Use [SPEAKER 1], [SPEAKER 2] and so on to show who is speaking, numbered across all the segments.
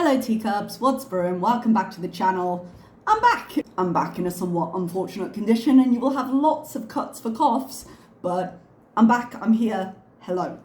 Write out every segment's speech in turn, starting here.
[SPEAKER 1] Hello teacups, what's brewing? Welcome back to the channel. I'm back. I'm back in a somewhat unfortunate condition and you will have lots of cuts for coughs, but I'm back, I'm here, hello.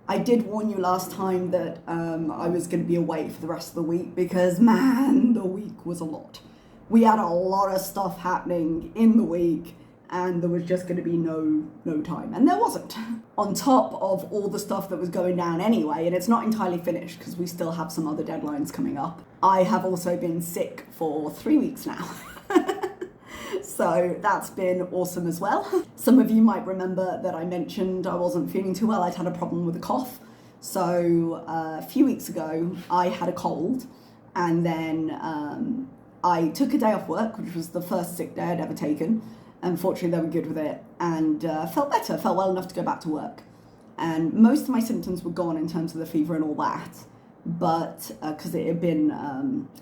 [SPEAKER 1] I did warn you last time that I was going to be away for the rest of the week because man, the week was a lot. We had a lot of stuff happening in the week and there was just going to be no time, and there wasn't. On top of all the stuff that was going down anyway, and it's not entirely finished because we still have some other deadlines coming up, I have also been sick for 3 weeks now. So that's been awesome as well. Some of you might remember that I mentioned I wasn't feeling too well. I'd had a problem with a cough. So a few weeks ago, I had a cold, and then I took a day off work, which was the first sick day I'd ever taken. Unfortunately, they were good with it, and felt better, felt well enough to go back to work. And most of my symptoms were gone in terms of the fever and all that, but because it had been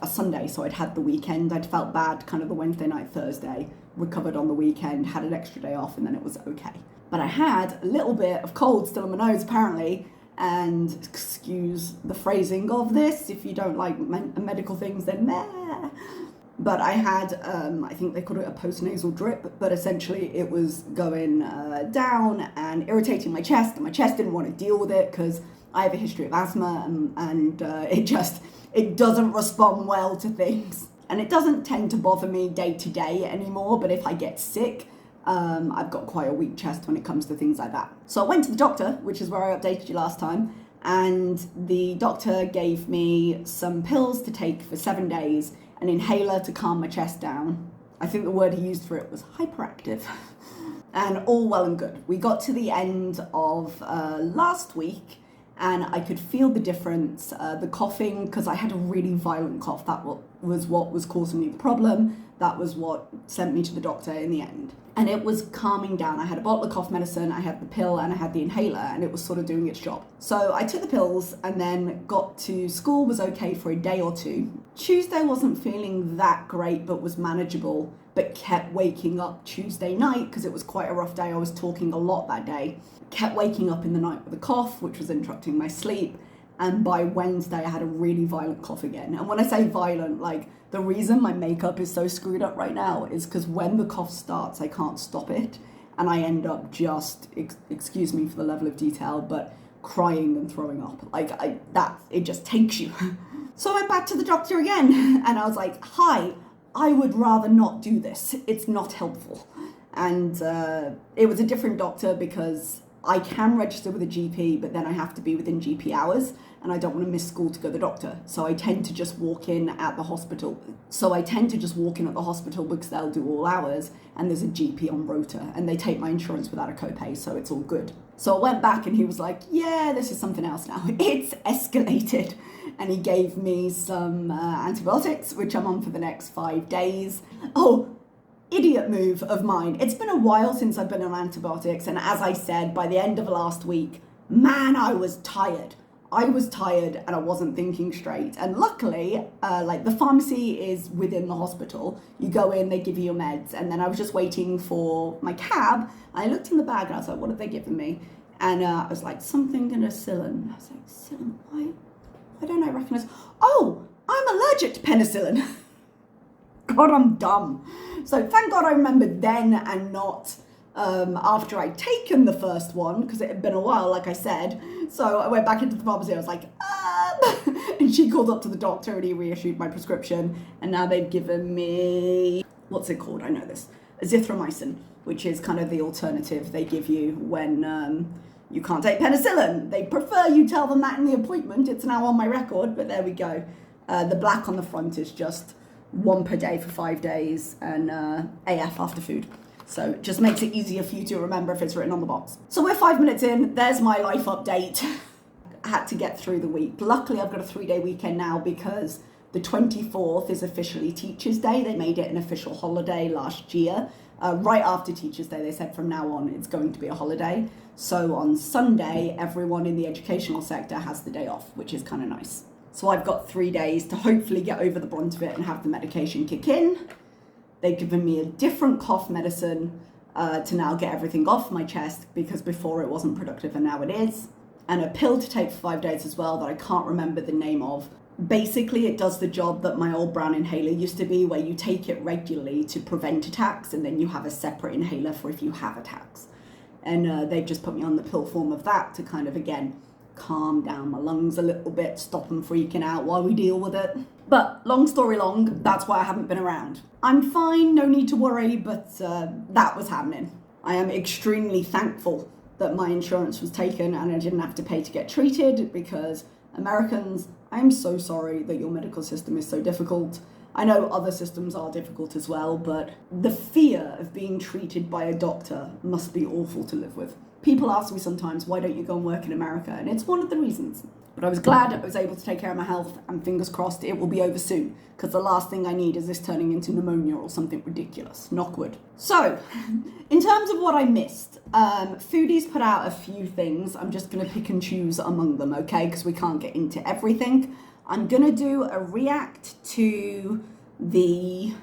[SPEAKER 1] a Sunday, so I'd had the weekend, I'd felt bad kind of the Wednesday night, Thursday, recovered on the weekend, had an extra day off, and then it was okay. But I had a little bit of cold still in my nose, apparently, and excuse the phrasing of this, if you don't like medical things, then meh. But I had, I think they called it a postnasal drip, but essentially it was going down and irritating my chest, and my chest didn't want to deal with it because I have a history of asthma, and it doesn't respond well to things. And it doesn't tend to bother me day to day anymore, but if I get sick, I've got quite a weak chest when it comes to things like that. So I went to the doctor, which is where I updated you last time, and the doctor gave me some pills to take for 7 days, an inhaler to calm my chest down. I think the word he used for it was hyperactive. And all well and good. We got to the end of last week and I could feel the difference. The coughing, because I had a really violent cough, that was what was causing me the problem. That was what sent me to the doctor in the end. And it was calming down. I had a bottle of cough medicine, I had the pill, and I had the inhaler, and it was sort of doing its job. So I took the pills and then got to school, was okay for a day or two. Tuesday wasn't feeling that great, but was manageable, but kept waking up Tuesday night, because it was quite a rough day. I was talking a lot that day. Kept waking up in the night with a cough, which was interrupting my sleep. And by Wednesday, I had a really violent cough again. And when I say violent, like, the reason my makeup is so screwed up right now is because when the cough starts, I can't stop it. And I end up just, excuse me for the level of detail, but crying and throwing up. It just takes you. So I went back to the doctor again and I was like, hi, I would rather not do this. It's not helpful. And it was a different doctor because I can register with a GP, but then I have to be within GP hours and I don't want to miss school to go to the doctor. So I tend to just walk in at the hospital. Because they'll do all hours and there's a GP on rota and they take my insurance without a copay, so it's all good. So I went back and he was like, yeah, this is something else now. It's escalated. And he gave me some antibiotics, which I'm on for the next 5 days. Oh, idiot move of mine. It's been a while since I've been on antibiotics, and as I said, by the end of last week, man, I was tired. And I wasn't thinking straight. And luckily, the pharmacy is within the hospital. You go in, they give you your meds, and then I was just waiting for my cab. I looked in the bag and I was like, what have they given me? And I was like, something penicillin. I was like, penicillin, why don't I recognize? Oh, I'm allergic to penicillin. God, I'm dumb. So thank God I remembered then and not after I'd taken the first one, because it had been a while, like I said. So I went back into the pharmacy. I was like, and she called up to the doctor and he reissued my prescription. And now they've given me, what's it called? I know this. Azithromycin, which is kind of the alternative they give you when you can't take penicillin. They prefer you tell them that in the appointment. It's now on my record, but there we go. The black on the front is just 1 per day for 5 days and AF after food. So it just makes it easier for you to remember if it's written on the box. So we're 5 minutes in. There's my life update. I had to get through the week. Luckily, I've got a 3-day weekend now because the 24th is officially Teachers' Day. They made it an official holiday last year. Right after Teachers' Day, they said from now on it's going to be a holiday. So on Sunday, everyone in the educational sector has the day off, which is kind of nice. So I've got 3 days to hopefully get over the brunt of it and have the medication kick in. They've given me a different cough medicine to now get everything off my chest, because before it wasn't productive and now it is. And a pill to take for 5 days as well that I can't remember the name of. Basically, it does the job that my old brown inhaler used to be, where you take it regularly to prevent attacks, and then you have a separate inhaler for if you have attacks. And they've just put me on the pill form of that to kind of, again, calm down my lungs a little bit, stop them freaking out while we deal with it. But long story long, that's why I haven't been around. I'm fine, no need to worry, but that was happening. I am extremely thankful that my insurance was taken and I didn't have to pay to get treated, because Americans, I am so sorry that your medical system is so difficult. I know other systems are difficult as well, but the fear of being treated by a doctor must be awful to live with. People ask me sometimes, why don't you go and work in America? And it's one of the reasons. But I was glad I was able to take care of my health, and fingers crossed it will be over soon, because the last thing I need is this turning into pneumonia or something ridiculous. Knock wood. So, in terms of what I missed, Foodie's put out a few things. I'm just going to pick and choose among them, okay? Because we can't get into everything. I'm going to do a react to the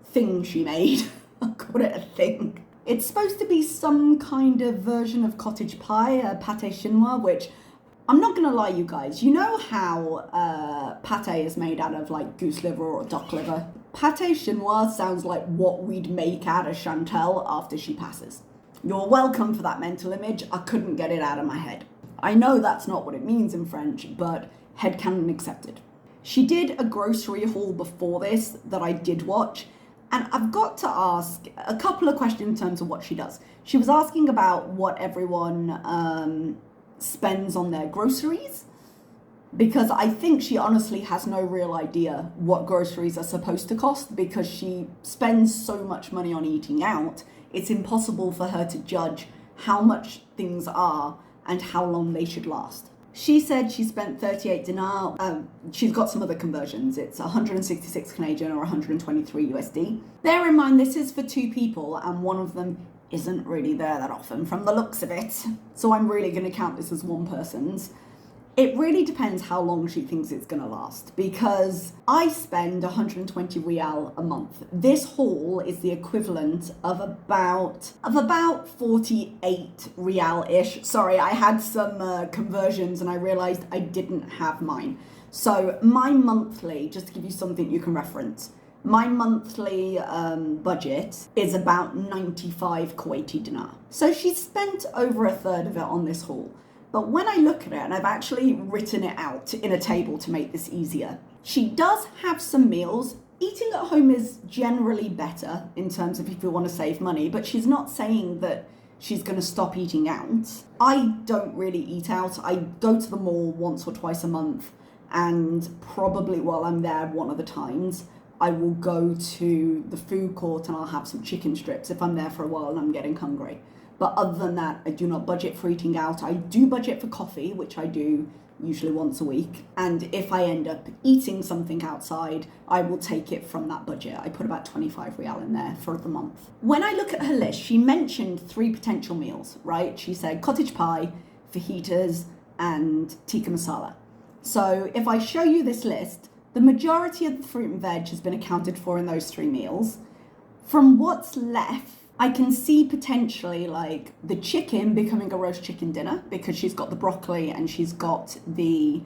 [SPEAKER 1] thing she made. I'll call it a thing. It's supposed to be some kind of version of cottage pie, a pâté chinois, which I'm not going to lie, you guys. You know how pâté is made out of like goose liver or duck liver? Pâté chinois sounds like what we'd make out of Chantal after she passes. You're welcome for that mental image. I couldn't get it out of my head. I know that's not what it means in French, but headcanon accepted. She did a grocery haul before this that I did watch, and I've got to ask a couple of questions in terms of what she does. She was asking about what everyone spends on their groceries, because I think she honestly has no real idea what groceries are supposed to cost, because she spends so much money on eating out. It's impossible for her to judge how much things are and how long they should last. She said she spent 38 dinar. She's got some other conversions. It's 166 Canadian or 123 USD. Bear in mind, this is for two people, and one of them isn't really there that often from the looks of it. So I'm really going to count this as one person's. It really depends how long she thinks it's going to last, because I spend 120 real a month. This haul is the equivalent of about 48 real-ish. Sorry, I had some conversions and I realized I didn't have mine. So my monthly, just to give you something you can reference, my monthly budget is about 95 Kuwaiti dinar. So she spent over a third of it on this haul. But when I look at it, and I've actually written it out in a table to make this easier, she does have some meals. Eating at home is generally better in terms of if you want to save money, but she's not saying that she's going to stop eating out. I don't really eat out. I go to the mall once or twice a month, and probably while I'm there one of the times, I will go to the food court and I'll have some chicken strips if I'm there for a while and I'm getting hungry. But other than that, I do not budget for eating out. I do budget for coffee, which I do usually once a week. And if I end up eating something outside, I will take it from that budget. I put about 25 real in there for the month. When I look at her list, she mentioned 3 potential meals, right? She said cottage pie, fajitas, and tikka masala. So if I show you this list, the majority of the fruit and veg has been accounted for in those 3 meals. From what's left, I can see potentially like the chicken becoming a roast chicken dinner, because she's got the broccoli and she's got the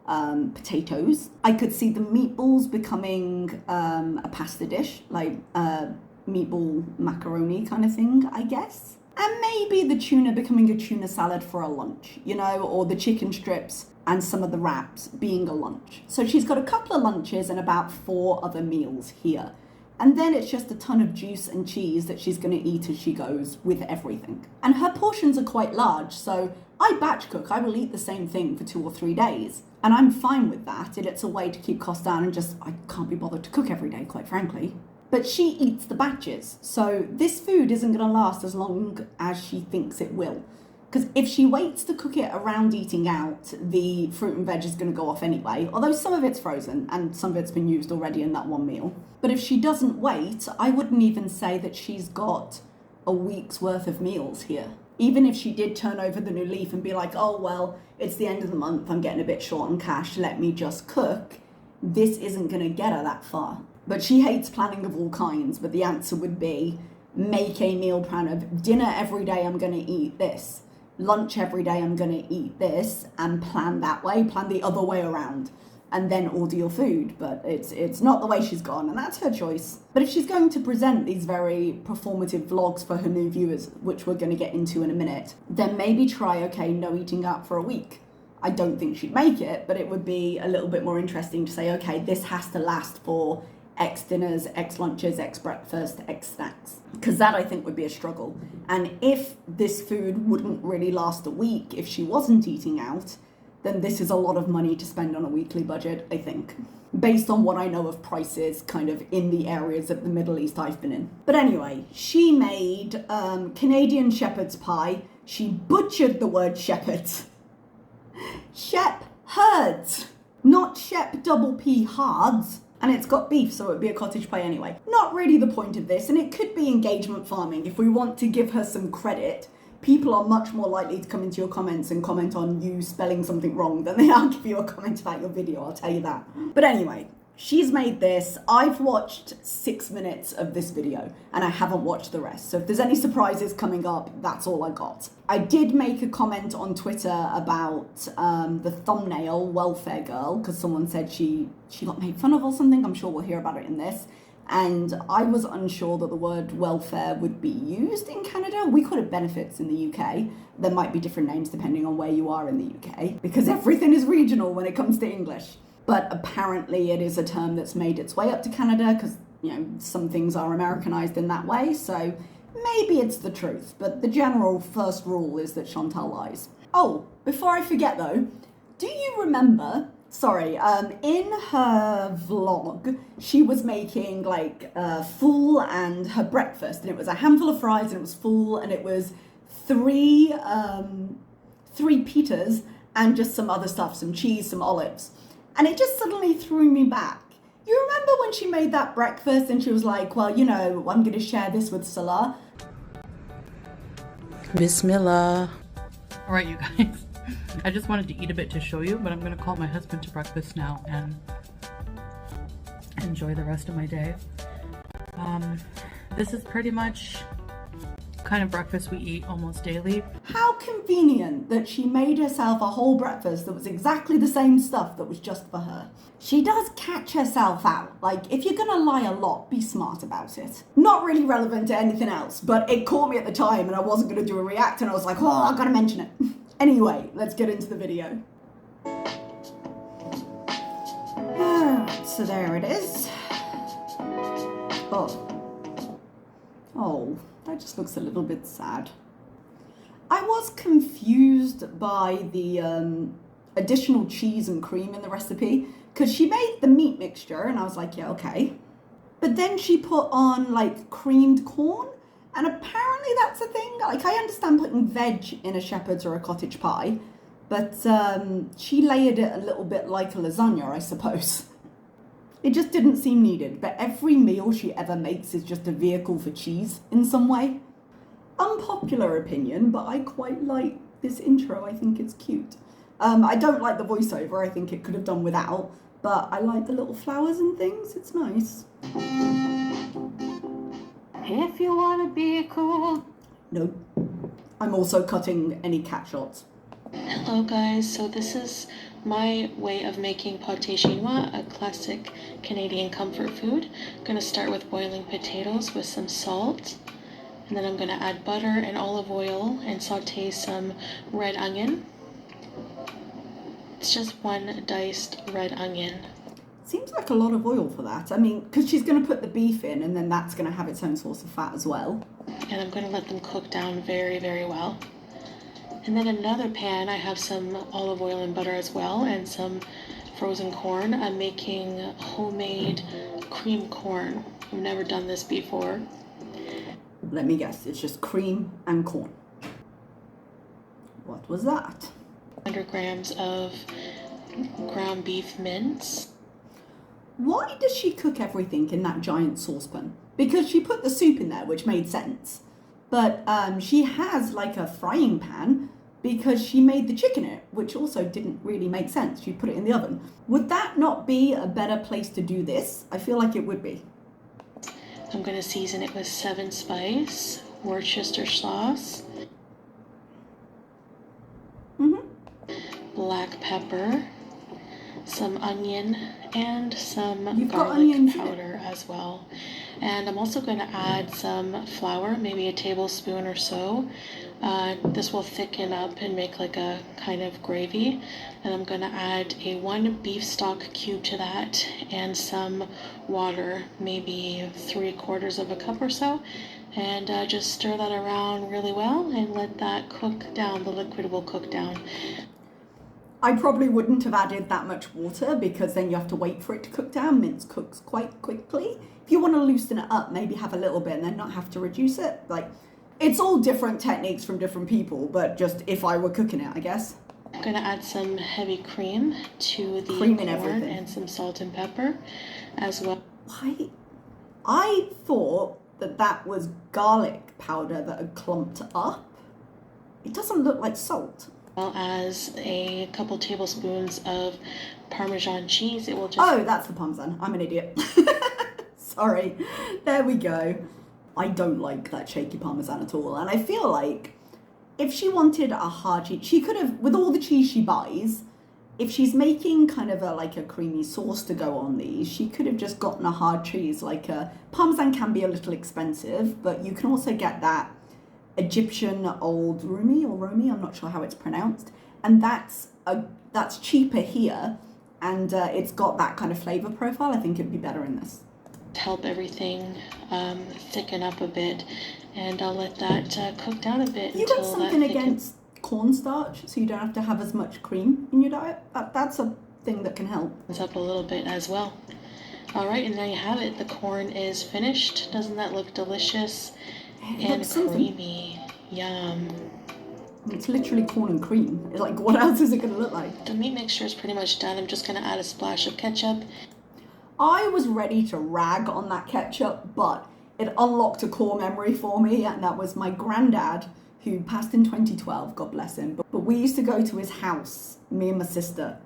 [SPEAKER 1] potatoes. I could see the meatballs becoming a pasta dish, like meatball macaroni kind of thing, I guess. And maybe the tuna becoming a tuna salad for a lunch, you know, or the chicken strips and some of the wraps being a lunch. So she's got a couple of lunches and about 4 other meals here. And then it's just a ton of juice and cheese that she's going to eat as she goes with everything. And her portions are quite large, so I batch cook. I will eat the same thing for 2 or 3 days. And I'm fine with that. And it's a way to keep costs down, and just, I can't be bothered to cook every day, quite frankly. But she eats the batches. So this food isn't going to last as long as she thinks it will. Because if she waits to cook it around eating out, the fruit and veg is going to go off anyway, although some of it's frozen and some of it's been used already in that one meal. But if she doesn't wait, I wouldn't even say that she's got a week's worth of meals here. Even if she did turn over the new leaf and be like, oh, well, it's the end of the month, I'm getting a bit short on cash, let me just cook, this isn't going to get her that far. But she hates planning of all kinds, but the answer would be make a meal plan of dinner every day, I'm going to eat this. Lunch every day, I'm going to eat this, and plan that way, plan the other way around. and then order your food, but it's not the way she's gone, and that's her choice. But if she's going to present these very performative vlogs for her new viewers, which we're going to get into in a minute, then maybe try, okay, no eating out for a week. I don't think she'd make it, but it would be a little bit more interesting to say, okay, this has to last for X dinners, X lunches, X breakfast, X snacks, because that I think would be a struggle. And if this food wouldn't really last a week if she wasn't eating out, then this is a lot of money to spend on a weekly budget, I think, based on what I know of prices kind of in the areas of the Middle East I've been in. But anyway, she made Canadian shepherd's pie. She butchered the word shepherd. Shepphard, not Shep double P hards. And it's got beef, so it would be a cottage pie anyway. Not really the point of this, and it could be engagement farming. If we want to give her some credit, people are much more likely to come into your comments and comment on you spelling something wrong than they are give you a comment about your video, I'll tell you that. But anyway, she's made this. I've watched 6 minutes of this video, and I haven't watched the rest. So if there's any surprises coming up, that's all I got. I did make a comment on Twitter about the thumbnail, Welfare Girl, because someone said she got made fun of or something. I'm sure we'll hear about it in this. And I was unsure that the word welfare would be used in Canada. We call it benefits in the UK. There might be different names depending on where you are in the UK, because everything is regional when it comes to English. But apparently it is a term that's made its way up to Canada because, you know, some things are Americanized in that way. So maybe it's the truth. But the general first rule is that Chantal lies. Oh, before I forget though, do you remember... Sorry, in her vlog, she was making like full and her breakfast, and it was a handful of fries, and it was full, and it was three pitas and just some other stuff, some cheese, some olives. And it just suddenly threw me back. You remember when she made that breakfast and she was like, well, you know, I'm going to share this with Salah.
[SPEAKER 2] Bismillah. All right, you guys. I just wanted to eat a bit to show you, but I'm gonna call my husband to breakfast now and enjoy the rest of my day. This is pretty much kind of breakfast we eat almost daily.
[SPEAKER 1] How convenient that she made herself a whole breakfast that was exactly the same stuff that was just for her. She does catch herself out. Like, if you're gonna lie a lot, be smart about it. Not really relevant to anything else, but it caught me at the time and I wasn't gonna do a react, and I was like, oh, I gotta mention it. Anyway, let's get into the video. Alright, so there it is. Oh, that just looks a little bit sad. I was confused by the additional cheese and cream in the recipe, because she made the meat mixture and I was like, yeah, okay. But then she put on like creamed corn. And apparently that's a thing. Like, I understand putting veg in a shepherd's or a cottage pie, but she layered it a little bit like a lasagna, I suppose. It just didn't seem needed, but every meal she ever makes is just a vehicle for cheese in some way. Unpopular opinion, but I quite like this intro. I think it's cute. I don't like the voiceover. I think it could have done without, but I like the little flowers and things. It's nice.
[SPEAKER 3] If you want to be cool.
[SPEAKER 1] No. I'm also cutting any cat shots.
[SPEAKER 3] Hello guys, so this is my way of making pâté chinois, a classic Canadian comfort food. I'm going to start with boiling potatoes with some salt. And then I'm going to add butter and olive oil and saute some red onion. It's just one diced red onion.
[SPEAKER 1] Seems like a lot of oil for that. I mean, because she's going to put the beef in and then that's going to have its own source of fat as well.
[SPEAKER 3] And I'm going to let them cook down very, very well. And then in another pan, I have some olive oil and butter as well and some frozen corn. I'm making homemade cream corn. I've never done this before.
[SPEAKER 1] Let me guess, it's just cream and corn. What was that?
[SPEAKER 3] 100 grams of ground beef mince.
[SPEAKER 1] Why does she cook everything in that giant saucepan? Because she put the soup in there, which made sense. But she has like a frying pan because she made the chicken in it, which also didn't really make sense. She put it in the oven. Would that not be a better place to do this? I feel like it would be.
[SPEAKER 3] I'm going to season it with 7 spice, Worcestershire sauce, black pepper, some onion, and some
[SPEAKER 1] You've got
[SPEAKER 3] garlic
[SPEAKER 1] onions in it?
[SPEAKER 3] powder as well. And I'm also going to add some flour, maybe a tablespoon or so. This will thicken up and make like a kind of gravy. And I'm going to add one beef stock cube to that and some water, maybe 3/4 of a cup or so. And just stir that around really well and let that cook down. The liquid will cook down.
[SPEAKER 1] I probably wouldn't have added that much water because then you have to wait for it to cook down. Mince cooks quite quickly. If you want to loosen it up, maybe have a little bit and then not have to reduce it. Like, it's all different techniques from different people, but just if I were cooking it, I guess.
[SPEAKER 3] I'm going to add some heavy cream to the
[SPEAKER 1] Cream in
[SPEAKER 3] corn
[SPEAKER 1] everything.
[SPEAKER 3] and some salt and pepper as well.
[SPEAKER 1] Why? I thought that was garlic powder that had clumped up. It doesn't look like salt.
[SPEAKER 3] Well as a couple tablespoons of Parmesan cheese. It will just...
[SPEAKER 1] Oh, that's the Parmesan. I'm an idiot. Sorry. There we go. I don't like that shaky Parmesan at all. And I feel like if she wanted a hard cheese, she could have, with all the cheese she buys, if she's making kind of a creamy sauce to go on these, she could have just gotten a hard cheese. Like Parmesan can be a little expensive, but you can also get that Egyptian old Rumi, I'm not sure how it's pronounced, and that's cheaper here, and it's got that kind of flavor profile. I think it'd be better in this.
[SPEAKER 3] Help everything thicken up a bit, and I'll let that cook down a bit.
[SPEAKER 1] You got something against cornstarch, so you don't have to have as much cream in your diet? That's a thing that can help.
[SPEAKER 3] It's up a little bit as well. All right, and there you have it. The corn is finished. Doesn't that look delicious and creamy? Yum.
[SPEAKER 1] It's literally corn and cream. Like, what else is it going to look like?
[SPEAKER 3] The meat mixture is pretty much done. I'm just going to add a splash of ketchup.
[SPEAKER 1] I was ready to rag on that ketchup, but it unlocked a core memory for me, and that was my granddad, who passed in 2012, God bless him. But we used to go to his house, me and my sister,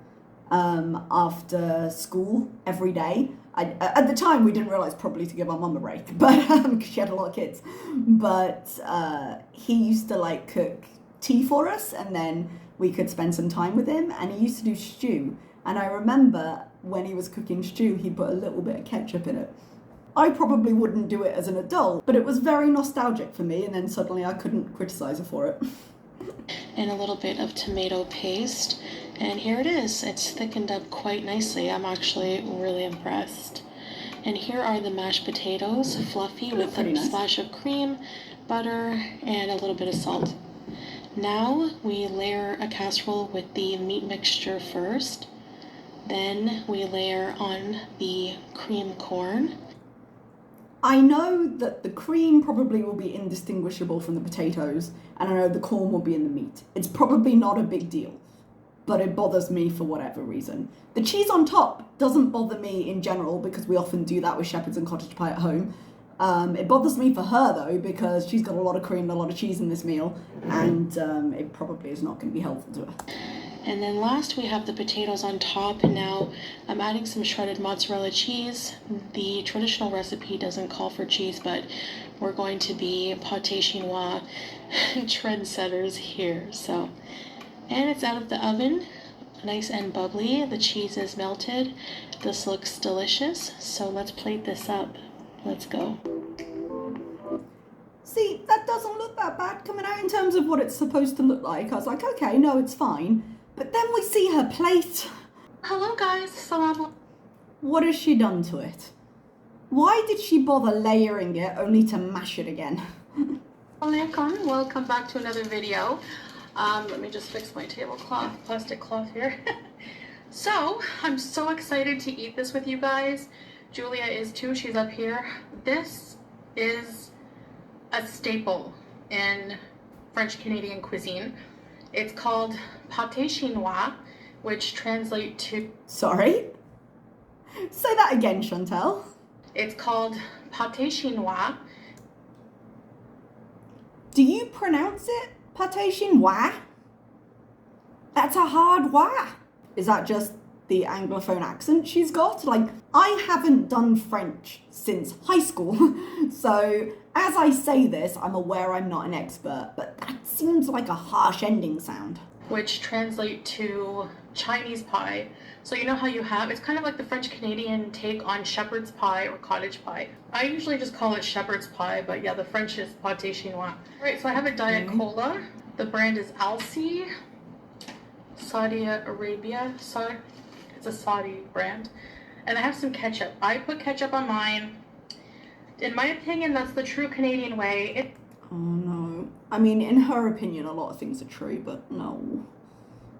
[SPEAKER 1] after school every day. At the time, we didn't realise probably to give our mum a break, but she had a lot of kids. But he used to cook tea for us, and then we could spend some time with him. And he used to do stew. And I remember when he was cooking stew, he put a little bit of ketchup in it. I probably wouldn't do it as an adult, but it was very nostalgic for me. And then suddenly I couldn't criticise her for it.
[SPEAKER 3] And a little bit of tomato paste. And here it is. It's thickened up quite nicely. I'm actually really impressed. And here are the mashed potatoes, fluffy with a splash of cream, butter, and a little bit of salt. Now we layer a casserole with the meat mixture first. Then we layer on the cream corn.
[SPEAKER 1] I know that the cream probably will be indistinguishable from the potatoes, and I know the corn will be in the meat. It's probably not a big deal, but it bothers me for whatever reason. The cheese on top doesn't bother me in general, because we often do that with Shepherds and cottage pie at home. It bothers me for her though, because she's got a lot of cream and a lot of cheese in this meal, and it probably is not going to be helpful to her.
[SPEAKER 3] And then last we have the potatoes on top, and now I'm adding some shredded mozzarella cheese. The traditional recipe doesn't call for cheese, but we're going to be pâté chinois trendsetters here. So, and it's out of the oven, nice and bubbly. The cheese is melted. This looks delicious. So let's plate this up. Let's go.
[SPEAKER 1] See, that doesn't look that bad coming out in terms of what it's supposed to look like. I was like, okay, no, it's fine. But then we see her plate.
[SPEAKER 3] Hello guys, salam.
[SPEAKER 1] What has she done to it? Why did she bother layering it only to mash it again?
[SPEAKER 3] Alaikum, welcome back to another video. Let me just fix my tablecloth, plastic cloth here. So, I'm so excited to eat this with you guys. Julia is too, she's up here. This is a staple in French Canadian cuisine. It's called pâté chinois, which translates to...
[SPEAKER 1] Sorry? Say that again, Chantal.
[SPEAKER 3] It's called pâté chinois.
[SPEAKER 1] Do you pronounce it pâté chinois? That's a hard wah. Is that just the Anglophone accent she's got? Like, I haven't done French since high school, so as I say this, I'm aware I'm not an expert, but that seems like a harsh ending sound.
[SPEAKER 3] which translate to Chinese pie. So you know how you have, it's kind of like the French Canadian take on shepherd's pie or cottage pie. I usually just call it shepherd's pie, but yeah, the French is pâté chinois. Alright, so I have a Diet Cola. The brand is Alsi, Saudi Arabia. Sorry, it's a Saudi brand. And I have some ketchup. I put ketchup on mine. In my opinion, that's the true Canadian way.
[SPEAKER 1] Oh no. I mean, in her opinion, a lot of things are true, but no.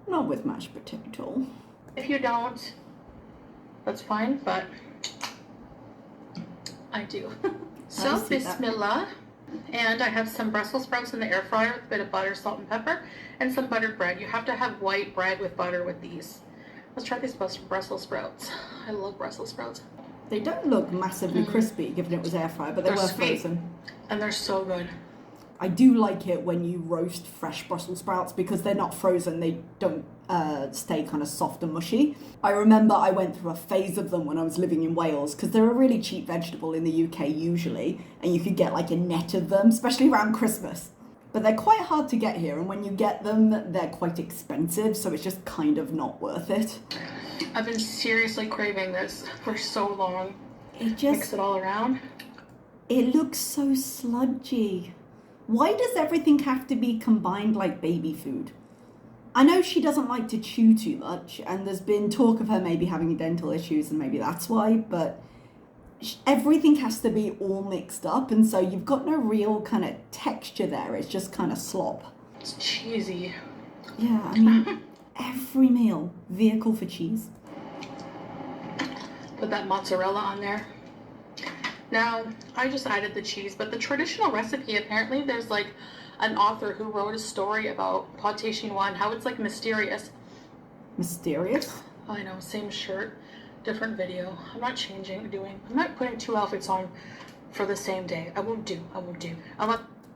[SPEAKER 1] Not with mashed potato.
[SPEAKER 3] If you don't, that's fine, but I do. So, Bismillah. And I have some Brussels sprouts in the air fryer with a bit of butter, salt, and pepper, and some buttered bread. You have to have white bread with butter with these. Let's try these Brussels sprouts. I love Brussels sprouts.
[SPEAKER 1] They don't look massively crispy, given it was air fryer, but they were frozen.
[SPEAKER 3] And they're so good.
[SPEAKER 1] I do like it when you roast fresh Brussels sprouts because they're not frozen. They don't stay kind of soft and mushy. I remember I went through a phase of them when I was living in Wales because they're a really cheap vegetable in the UK usually, and you could get like a net of them, especially around Christmas. But they're quite hard to get here, and when you get them, they're quite expensive, so it's just kind of not worth it.
[SPEAKER 3] I've been seriously craving this for so long.
[SPEAKER 1] It just
[SPEAKER 3] mix it all around.
[SPEAKER 1] It looks so sludgy. Why does everything have to be combined like baby food? I know she doesn't like to chew too much, and there's been talk of her maybe having dental issues, and maybe that's why, but everything has to be all mixed up, and so you've got no real kind of texture there. It's just kind of slop.
[SPEAKER 3] It's cheesy.
[SPEAKER 1] Yeah, I mean, every meal, vehicle for cheese.
[SPEAKER 3] Put that mozzarella on there. Now, I just added the cheese, but the traditional recipe, apparently there's like an author who wrote a story about pâté chinois and how it's like mysterious.
[SPEAKER 1] Mysterious?
[SPEAKER 3] I know, same shirt, different video. I'm not I'm not putting two outfits on for the same day. I won't do.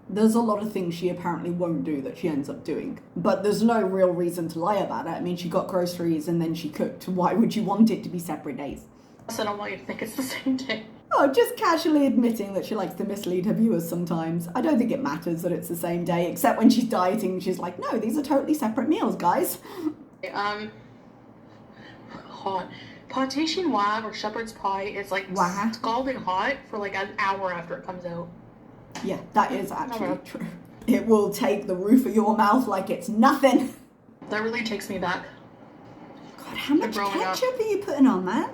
[SPEAKER 1] There's a lot of things she apparently won't do that she ends up doing. But there's no real reason to lie about it. I mean, she got groceries and then she cooked. Why would you want it to be separate days?
[SPEAKER 3] I don't want you to think it's the same day.
[SPEAKER 1] Oh, just casually admitting that she likes to mislead her viewers sometimes. I don't think it matters that it's the same day, except when she's dieting, she's like, no, these are totally separate meals, guys.
[SPEAKER 3] Hot. Pâté chinois or shepherd's pie is like scalding hot for like an hour after it comes out.
[SPEAKER 1] Yeah, that is actually true. It will take the roof of your mouth like it's nothing.
[SPEAKER 3] That really takes me back.
[SPEAKER 1] God, how much ketchup are you putting on, man?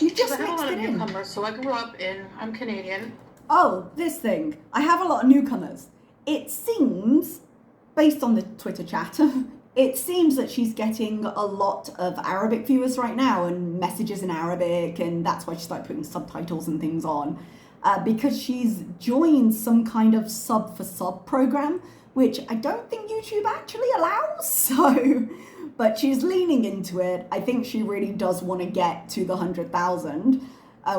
[SPEAKER 1] You just
[SPEAKER 3] I have a
[SPEAKER 1] mixed
[SPEAKER 3] lot
[SPEAKER 1] it
[SPEAKER 3] of
[SPEAKER 1] in.
[SPEAKER 3] newcomers, so I grew up I'm Canadian.
[SPEAKER 1] Oh, this thing. I have a lot of newcomers. It seems, based on the Twitter chat, it seems that she's getting a lot of Arabic viewers right now and messages in Arabic, and that's why she started putting subtitles and things on. Because she's joined some kind of sub for sub program, which I don't think YouTube actually allows, so... But she's leaning into it. I think she really does want to get to the 100,000.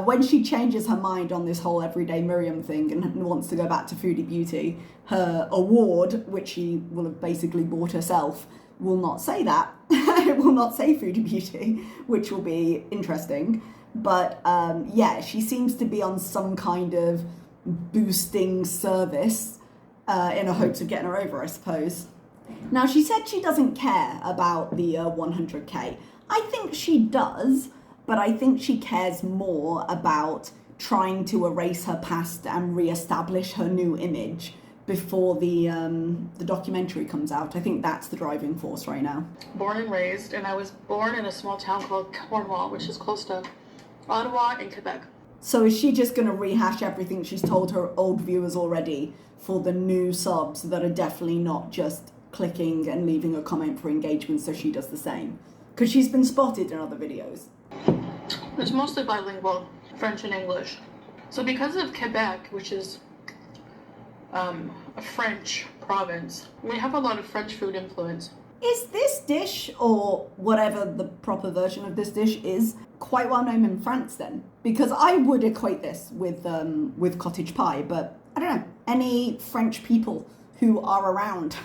[SPEAKER 1] When she changes her mind on this whole everyday Miriam thing and wants to go back to Foodie Beauty, her award, which she will have basically bought herself, will not say that. It will not say Foodie Beauty, which will be interesting. But yeah, she seems to be on some kind of boosting service in a hopes of getting her over, I suppose. Now, she said she doesn't care about the 100k. I think she does, but I think she cares more about trying to erase her past and re-establish her new image before the documentary comes out. I think that's the driving force right now.
[SPEAKER 3] Born and raised, and I was born in a small town called Cornwall, which is close to Ottawa in Quebec.
[SPEAKER 1] So is she just going to rehash everything she's told her old viewers already for the new subs that are definitely not just clicking and leaving a comment for engagement, so she does the same? Because she's been spotted in other videos.
[SPEAKER 3] It's mostly bilingual, French and English. So because of Quebec, which is a French province, we have a lot of French food influence.
[SPEAKER 1] Is this dish, or whatever the proper version of this dish is, quite well known in France then? Because I would equate this with cottage pie, but I don't know, any French people who are around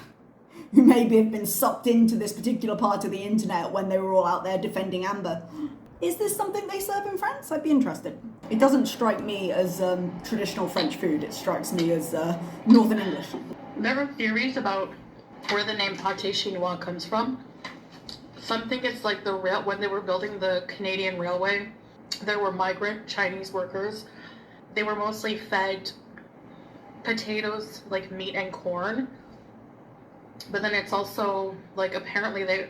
[SPEAKER 1] who maybe have been sucked into this particular part of the internet when they were all out there defending Amber. Is this something they serve in France? I'd be interested. It doesn't strike me as traditional French food. It strikes me as Northern English.
[SPEAKER 3] There are theories about
[SPEAKER 2] where the name pâté chinois comes from. Some think it's like when they were building the Canadian Railway, there were migrant Chinese workers. They were mostly fed potatoes, like meat and corn. But then it's also like apparently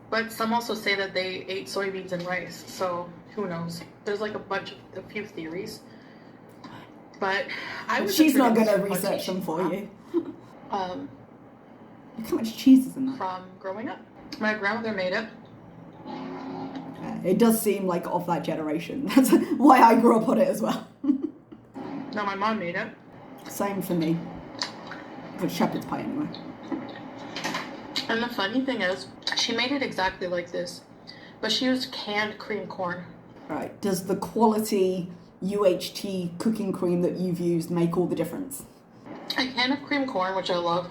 [SPEAKER 2] but some also say that they ate soybeans and rice. So who knows? There's like a few theories. But
[SPEAKER 1] she's not going to research them for you. Look how much cheese is in that.
[SPEAKER 2] From growing up. My grandmother made it.
[SPEAKER 1] It does seem like of that generation. That's why I grew up on it as well.
[SPEAKER 2] No, my mom made it.
[SPEAKER 1] Same for me. But shepherd's pie anyway.
[SPEAKER 2] And the funny thing is, she made it exactly like this, but she used canned cream corn.
[SPEAKER 1] Right. Does the quality UHT cooking cream that you've used make all the difference?
[SPEAKER 2] A can of cream corn, which I love,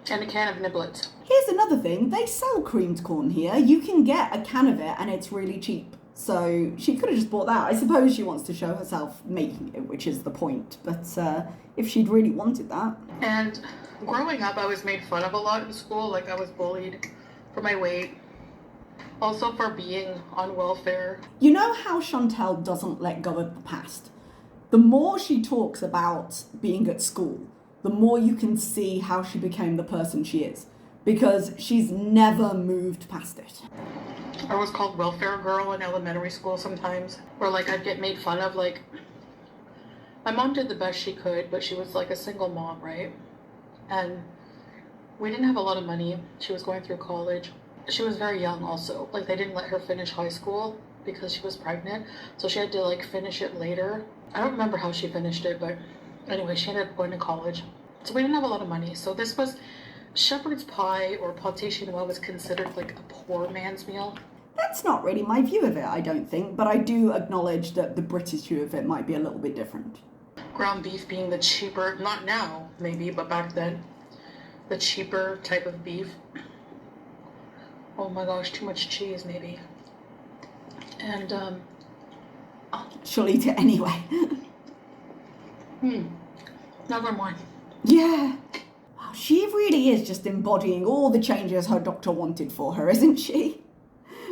[SPEAKER 2] and a can of niblets.
[SPEAKER 1] Here's another thing. They sell creamed corn here. You can get a can of it and it's really cheap. So she could have just bought that. I suppose she wants to show herself making it, which is the point. But if she'd really wanted that.
[SPEAKER 2] And growing up, I was made fun of a lot in school. Like, I was bullied for my weight. Also for being on welfare.
[SPEAKER 1] You know how Chantal doesn't let go of the past? The more she talks about being at school, the more you can see how she became the person she is. Because she's never moved past it.
[SPEAKER 2] I was called welfare girl in elementary school sometimes. Or like I'd get made fun of. Like, my mom did the best she could, but she was like a single mom, right? And we didn't have a lot of money. She was going through college. She was very young also. Like, they didn't let her finish high school because she was pregnant. So she had to like finish it later. I don't remember how she finished it, but anyway, she ended up going to college. So we didn't have a lot of money. So this was shepherd's pie, or pâté chinois, was considered like a poor man's meal.
[SPEAKER 1] That's not really my view of it, I don't think. But I do acknowledge that the British view of it might be a little bit different.
[SPEAKER 2] Ground beef being the cheaper, not now maybe, but back then, the cheaper type of beef. Oh my gosh, too much cheese maybe. And
[SPEAKER 1] she'll eat it anyway.
[SPEAKER 2] Never mind.
[SPEAKER 1] Yeah. Wow, she really is just embodying all the changes her doctor wanted for her, isn't she?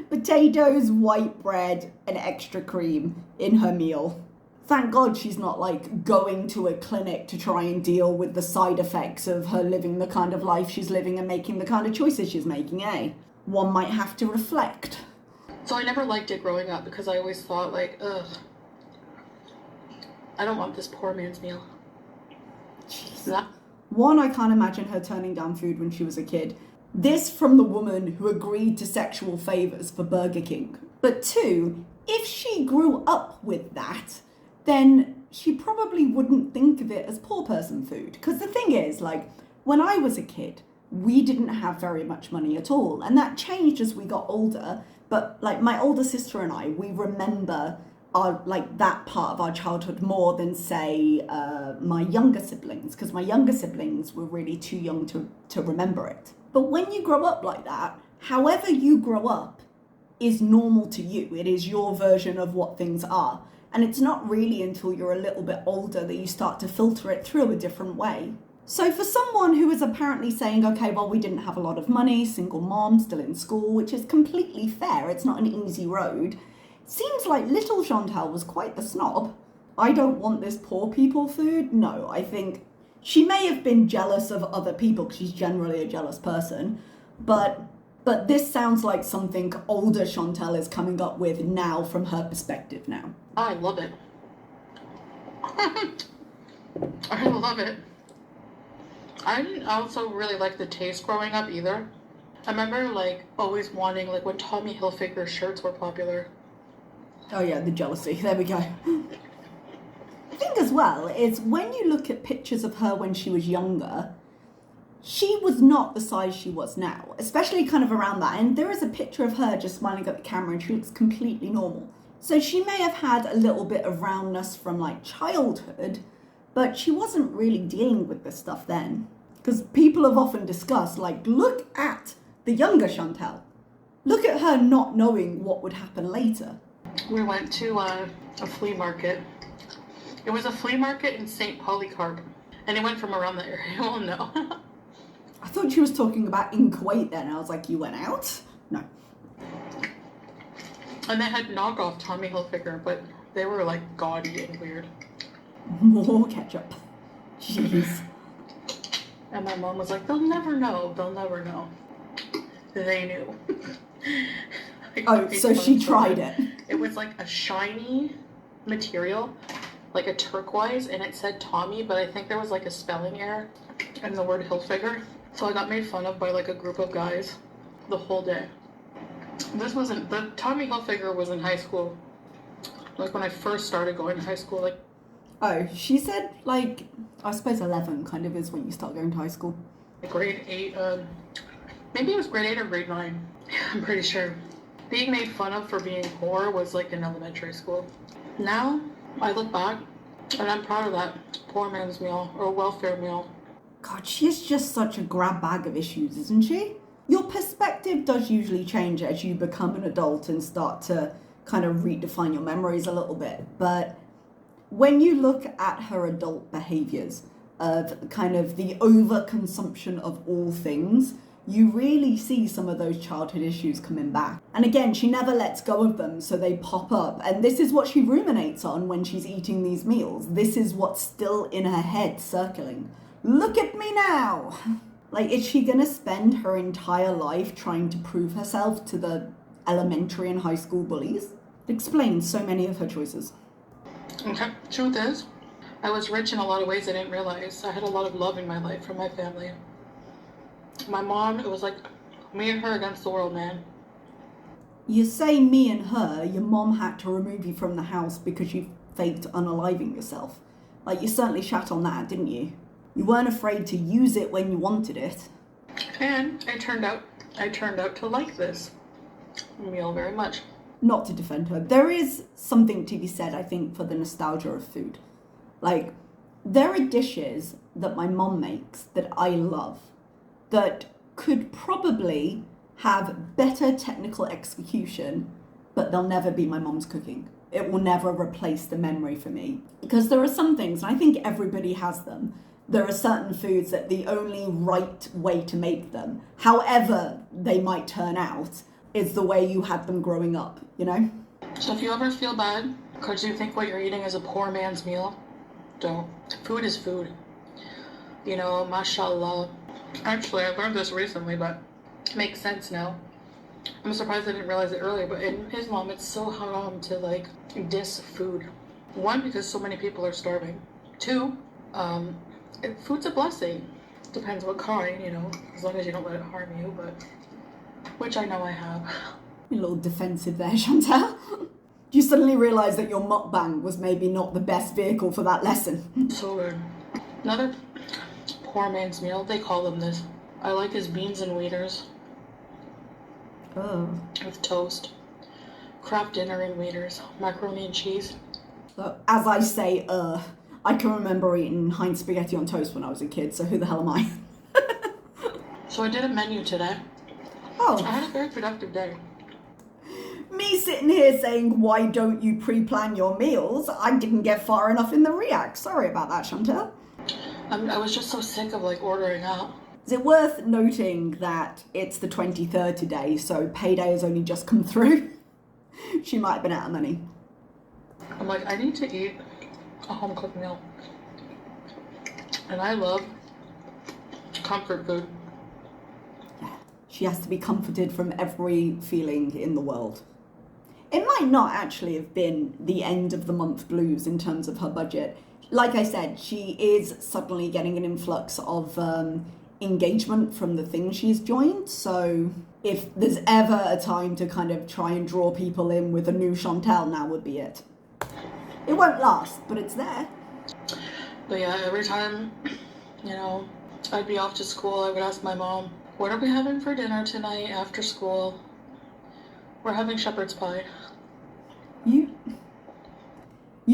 [SPEAKER 1] Potatoes, white bread, and extra cream in her meal. Thank God she's not like going to a clinic to try and deal with the side effects of her living the kind of life she's living and making the kind of choices she's making, eh? One might have to reflect.
[SPEAKER 2] So I never liked it growing up because I always thought like, ugh, I don't want this poor man's meal.
[SPEAKER 1] Jeez. One, I can't imagine her turning down food when she was a kid. This from the woman who agreed to sexual favours for Burger King. But two, if she grew up with that, then she probably wouldn't think of it as poor person food. Because the thing is, like, when I was a kid, we didn't have very much money at all. And that changed as we got older. But, like, my older sister and I, we remember that part of our childhood more than, say, my younger siblings. Because my younger siblings were really too young to remember it. But when you grow up like that, however you grow up is normal to you. It is your version of what things are. And it's not really until you're a little bit older that you start to filter it through a different way. So for someone who is apparently saying, okay, well, we didn't have a lot of money, single mom, still in school, which is completely fair, it's not an easy road, seems like little Chantal was quite the snob. I don't want this poor people food. No, I think she may have been jealous of other people because she's generally a jealous person, but this sounds like something older Chantal is coming up with now from her perspective now.
[SPEAKER 2] I love it. I love it. I didn't also really like the taste growing up either. I remember like always wanting, like when Tommy Hilfiger shirts were popular.
[SPEAKER 1] Oh yeah, the jealousy. There we go. The thing as well is when you look at pictures of her when she was younger, she was not the size she was now, especially kind of around that. And there is a picture of her just smiling at the camera and she looks completely normal. So she may have had a little bit of roundness from like childhood, but she wasn't really dealing with this stuff then. Because people have often discussed, like, look at the younger Chantal. Look at her not knowing what would happen later.
[SPEAKER 2] We went to a flea market. It was a flea market in St. Polycarp. Anyone from around the area will know.
[SPEAKER 1] I thought she was talking about in Kuwait then. I was like, you went out? No.
[SPEAKER 2] And they had knockoff Tommy Hilfiger, but they were like gaudy and weird.
[SPEAKER 1] More ketchup. Jeez.
[SPEAKER 2] And my mom was like, they'll never know. They'll never know. They knew.
[SPEAKER 1] Oh, so she tried it.
[SPEAKER 2] It was like a shiny material, like a turquoise, and it said Tommy, but I think there was like a spelling error in the word Hilfiger. So I got made fun of by like a group of guys the whole day. The Tommy Hilfiger was in high school. Like when I first started going to high school, like.
[SPEAKER 1] Oh, she said like, I suppose 11 kind of is when you start going to high school.
[SPEAKER 2] Grade 8, maybe it was grade 8 or grade 9. I'm pretty sure. Being made fun of for being poor was like in elementary school. Now, I look back and I'm proud of that poor man's meal or welfare meal.
[SPEAKER 1] God, she is just such a grab bag of issues, isn't she? Your perspective does usually change as you become an adult and start to kind of redefine your memories a little bit. But when you look at her adult behaviors of kind of the overconsumption of all things, you really see some of those childhood issues coming back. And again, she never lets go of them, so they pop up. And this is what she ruminates on when she's eating these meals. This is what's still in her head circling. Look at me now! Like, is she gonna spend her entire life trying to prove herself to the elementary and high school bullies? It explains so many of her choices.
[SPEAKER 2] Okay, truth is, I was rich in a lot of ways I didn't realize. I had a lot of love in my life from my family. My mom, it was like me and her against the world, man.
[SPEAKER 1] You say me and her, your mom had to remove you from the house because you faked unaliving yourself. Like, you certainly shat on that, didn't you? You weren't afraid to use it when you wanted it.
[SPEAKER 2] And I turned out to like this meal very much.
[SPEAKER 1] Not to defend her. There is something to be said, I think, for the nostalgia of food. Like, there are dishes that my mom makes that I love that could probably have better technical execution, but they'll never be my mom's cooking. It will never replace the memory for me. Because there are some things, and I think everybody has them, there are certain foods that the only right way to make them, however they might turn out, is the way you had them growing up, you know?
[SPEAKER 2] So if you ever feel bad because you think what you're eating is a poor man's meal, don't. Food is food. You know, mashallah. Actually, I learned this recently, but it makes sense now. I'm surprised I didn't realize it earlier, but in Islam, it's so haram to, like, diss food. One, because so many people are starving. Two, food's a blessing. Depends what kind, you know, as long as you don't let it harm you, but... Which I know I have.
[SPEAKER 1] You're a little defensive there, Chantal. You suddenly realise that your mukbang was maybe not the best vehicle for that lesson.
[SPEAKER 2] So good. Another poor man's meal, they call them this. I like his beans and wieners.
[SPEAKER 1] Oh.
[SPEAKER 2] With toast. Kraft dinner and wieners. Macaroni and cheese.
[SPEAKER 1] So, as I say, I can remember eating Heinz spaghetti on toast when I was a kid, so who the hell am I?
[SPEAKER 2] So I did a menu today.
[SPEAKER 1] Oh.
[SPEAKER 2] I had a very productive day.
[SPEAKER 1] Me sitting here saying, why don't you pre-plan your meals? I didn't get far enough in the react. Sorry about that, Chantal.
[SPEAKER 2] I was just so sick of, like, ordering out.
[SPEAKER 1] Is it worth noting that it's the 23rd today, so payday has only just come through? She might have been out of money.
[SPEAKER 2] I'm like, I need to eat a home-cooked meal. And I love comfort food.
[SPEAKER 1] She has to be comforted from every feeling in the world. It might not actually have been the end of the month blues in terms of her budget. Like I said, she is suddenly getting an influx of engagement from the things she's joined. So if there's ever a time to kind of try and draw people in with a new Chantal, now would be it. It won't last, but it's there.
[SPEAKER 2] But yeah, every time, you know, I'd be off to school, I would ask my mom, what are we having for dinner tonight after school? We're having shepherd's pie.
[SPEAKER 1] You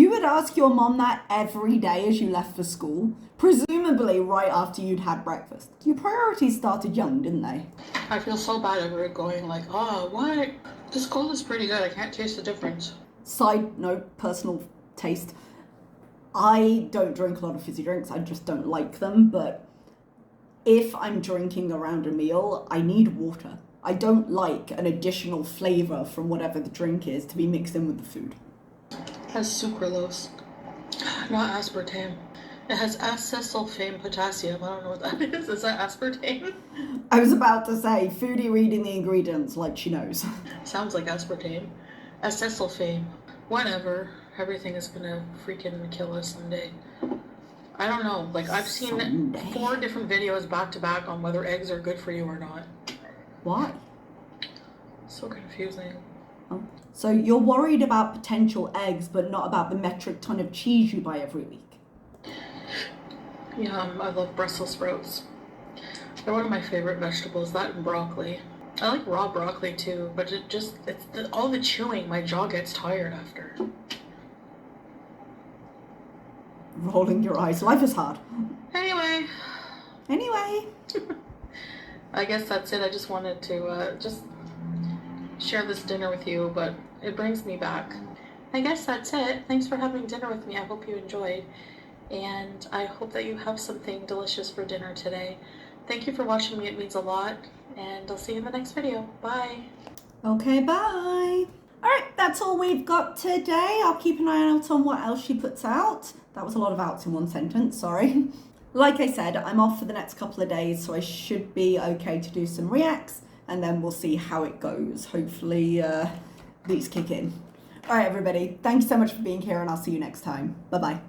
[SPEAKER 1] would ask your mom that every day as you left for school, presumably right after you'd had breakfast. Your priorities started young, didn't they?
[SPEAKER 2] I feel so bad over it going like, oh, what? This cold is pretty good. I can't taste the difference.
[SPEAKER 1] Side note, personal taste. I don't drink a lot of fizzy drinks. I just don't like them, but if I'm drinking around a meal, I need water. I don't like an additional flavour from whatever the drink is to be mixed in with the food.
[SPEAKER 2] It has sucralose, not aspartame. It has acesulfame potassium. I don't know what that is. Is that aspartame?
[SPEAKER 1] I was about to say, Foodie reading the ingredients like she knows.
[SPEAKER 2] Sounds like aspartame. Acesulfame. Whatever. Everything is gonna freaking kill us someday. I don't know. Like, I've seen
[SPEAKER 1] Someday.
[SPEAKER 2] 4 different videos back to back on whether eggs are good for you or not.
[SPEAKER 1] Why?
[SPEAKER 2] So confusing.
[SPEAKER 1] Oh. So you're worried about potential eggs, but not about the metric ton of cheese you buy every week?
[SPEAKER 2] Yeah, I love Brussels sprouts. They're one of my favorite vegetables, that and broccoli. I like raw broccoli too, but all the chewing, my jaw gets tired after.
[SPEAKER 1] Rolling your eyes. Life is hard.
[SPEAKER 2] Anyway, I guess that's it. I just wanted to just share this dinner with you, but it brings me back. I guess that's it. Thanks for having dinner with me. I hope you enjoyed, and I hope that you have something delicious for dinner today. Thank you for watching me. It means a lot, and I'll see you in the next video. Bye.
[SPEAKER 1] Okay, bye. Alright, that's all we've got today. I'll keep an eye out on what else she puts out. That was a lot of outs in one sentence, sorry. Like I said, I'm off for the next couple of days, so I should be okay to do some reacts, and then we'll see how it goes. Hopefully, these kick in. Alright, everybody, thank you so much for being here, and I'll see you next time. Bye-bye.